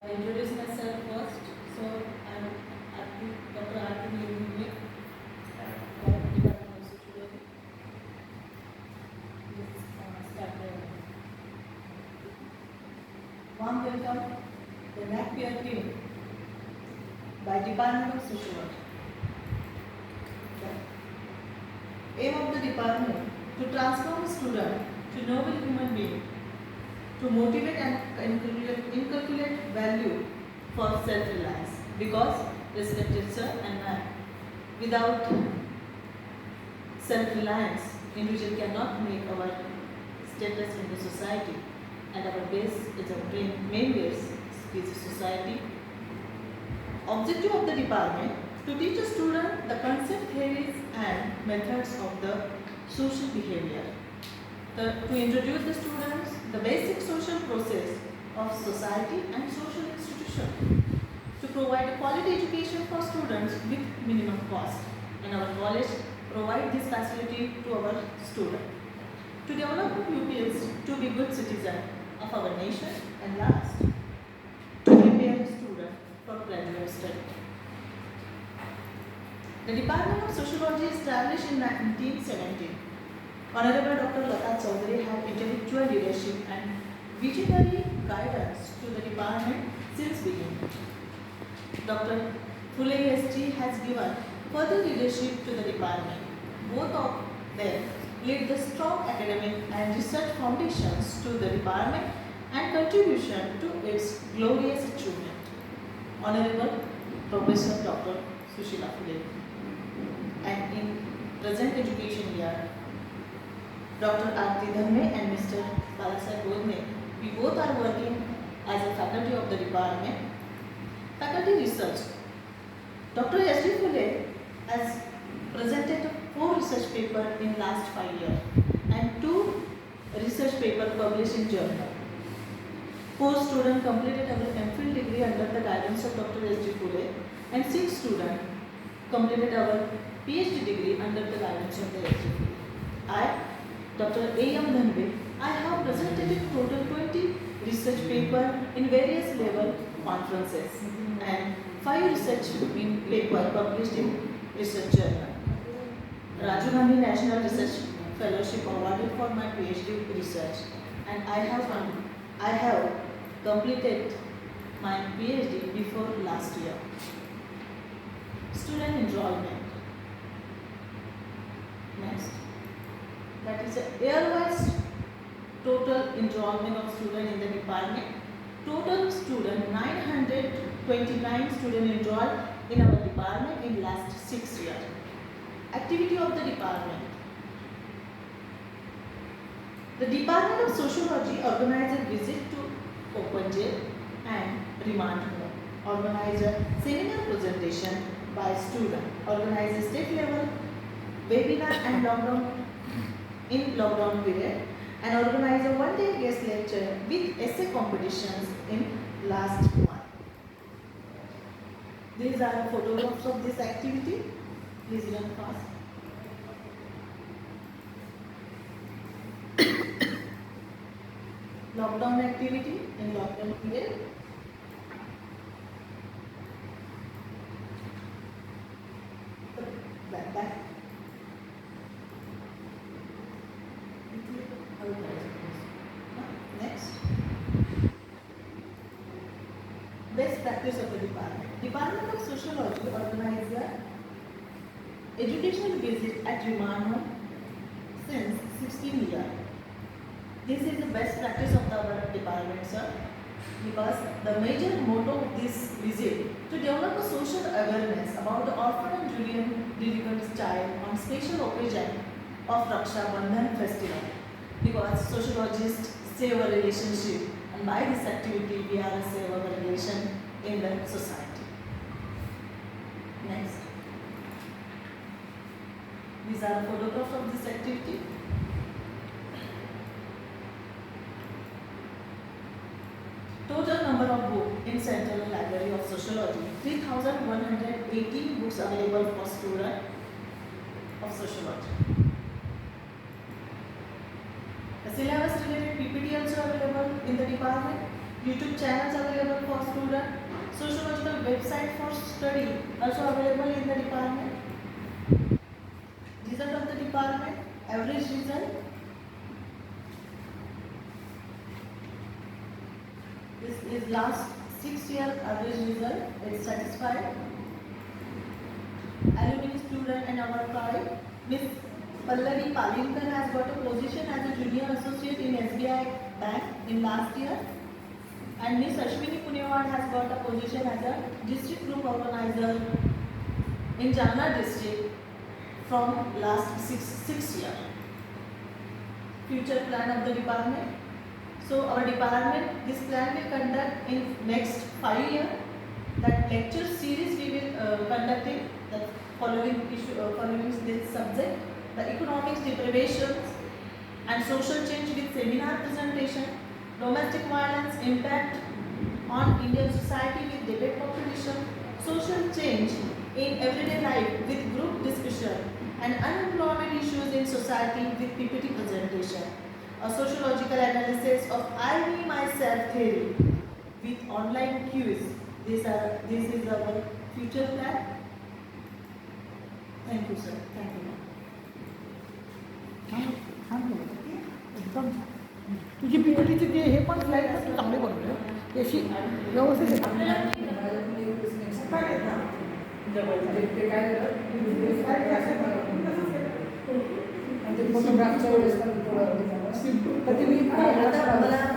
I introduce myself first. So I'm Dr. Arti Nilumbe, Department of Sociology. Let's start there. Warm welcome, the Napier team by Department of Sociology. The aim of the department to transform a student to noble human being, to motivate and inculcate value for self-reliance. Because, respected sir and ma'am, without self-reliance, individual cannot make our status in the society, and our base is our main base is society. Objective of the department to teach a student the concept, theories and methods of the social behavior. To introduce the students the basic social process of society and social institution. To provide a quality education for students with minimum cost. And our college provide this facility to our students. To develop pupils to be good citizens of our nation, and last, to prepare the student for graduate study. The Department of Sociology established in 1917. Honorable Dr. Lata Chaudhary had intellectual leadership and visionary guidance to the department since beginning. Dr. Phule SG has given further leadership to the department. Both of them laid the strong academic and research foundations to the department and contribution to its glorious achievement. Honorable Professor Dr. Sushila Phule, and in present education year, Dr. Arti Dhanme and Mr. Balasai Bodne, we both are working as a faculty of the department. Faculty research. Dr. S.D. Phule has presented 4 research papers in last 5 years and 2 research papers published in journal. 4 students completed our MPhil degree under the guidance of Dr. S.D. Phule, and 6 students completed our PhD degree under the guidance of the S.D. Phule. I, Dr. A.M. Dhanbe, I have presented in total 20 research papers in various level conferences and 5 research papers published in research journal. Rajiv Gandhi National Research Fellowship awarded for my PhD research, and I have completed my PhD before last year. Student enrollment. Next. That is a year-wise total enrollment of students in the department. Total student 929 students enrolled in our department in last 6 years. Activity of the department. The Department of Sociology organized a visit to open jail and remand home. Organized a seminar presentation by students. Organized a state level webinar and lockdown period, and organize a one-day guest lecture with essay competitions in last month. These are photographs of this activity. Please run fast. Lockdown activity in lockdown period. Back. Next. Best practice of the department. Department of Sociology organized an educational visit at remand home since 16 years. This is the best practice of our department, sir, because the major motto of this visit to develop a social awareness about the orphan and delinquent child on special occasion of Raksha Bandhan festival, because sociologists save a relationship, and by this activity we are a save a relation in the society. Next. These are photographs of this activity. Total number of books in Central Library of Sociology, 3,118 books available for students of Sociology. The syllabus related PPT also available in the department. YouTube channels available for students. website for study also available in the department. Result of the department, average result. This is last 6 year average result. It's satisfied. Alumni student and our pride. Miss Pallavi Palinkar has got a position as a junior associate in SBI Bank in last year. And Miss Ashwini Punewad has got a position as a district group organizer in Jamna district from last six year. Future plan of the department. So our department, this plan will conduct in next 5 years. That lecture series we will conduct in the following this subject: the economics deprivations and social change with seminar presentation, domestic violence impact on Indian society with debate competition, social change in everyday life with group discussion, and unemployment issues in society with PPT presentation. A sociological analysis of I, me, myself theory with online quiz. This is our future plan. Thank you, sir. Thank you. एकदम तुझी पीपीटीचे ते हे पण slide पण तू चांगले बनवले याशी व्यवस्थित आहे. आता मला